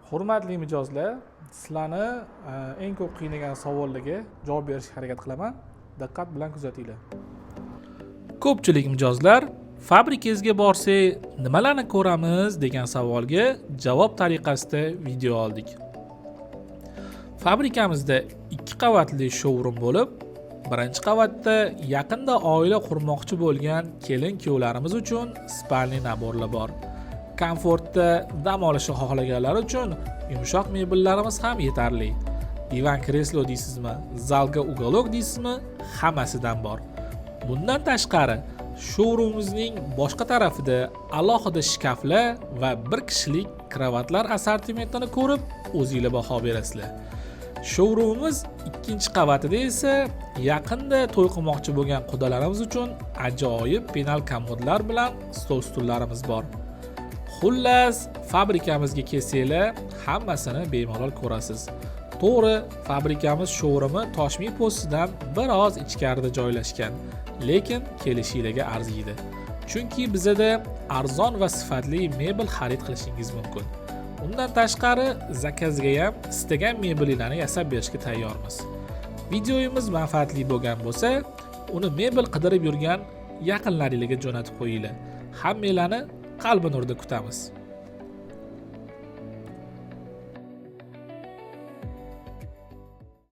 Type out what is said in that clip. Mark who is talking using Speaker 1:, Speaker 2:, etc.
Speaker 1: Hurmatli mijozlar, sizlarni eng ko'p qiynagan savollarga javob berishga harakat qilaman. Diqqat bilan kuzatinglar. Ko'pchilik mijozlar fabrikangizga borsak, nimalarni ko'ramiz degan savolga javob tariqasida video oldik. Fabrikamizda 2 qavatli showroom bo'lib, birinchi qavatda yaqinda oila qurmoqchi bo'lgan kelin-kuyovlarimiz uchun spalniy naborlar bor. Komfortda dam olishni xohlaganlar uchun yumshoq mebellarimiz ham yetarli. Divan kreslo deysizmi, zalga ugolok deysizmi, hammasidan bor. Bundan tashqari, showroomimizning boshqa tarafida alohida shkaflar va bir kishilik kravatlar assortimentini ko'rib, o'zingizlar baho berasizlar. Showroomimiz 2-qavatida esa yaqinda to'y qilmoqchi bo'lgan qudalarimiz uchun ajoyib penal komodlar bilan stol-stullarimiz bor. Xullas, fabrikamizga kelsanglar, hammasini bemalol ko'rasiz. To'g'ri, fabrikamiz showroomi Toshmi postidan biroz ichkarida joylashgan, lekin kelishingizga arziydi. Chunki bizda arzon va sifatli mebel xarid qilishingiz mumkin. Undan tashqari, zakazga ham istagan mebellarni yasab berishga tayyormiz. Videoyimiz manfaatli bo'lgan bo'lsa, uni mebel qidirib yurgan yaqinlaringizga jo'natib qo'yinglar. Hammanglarni qalbi nurda kutamiz.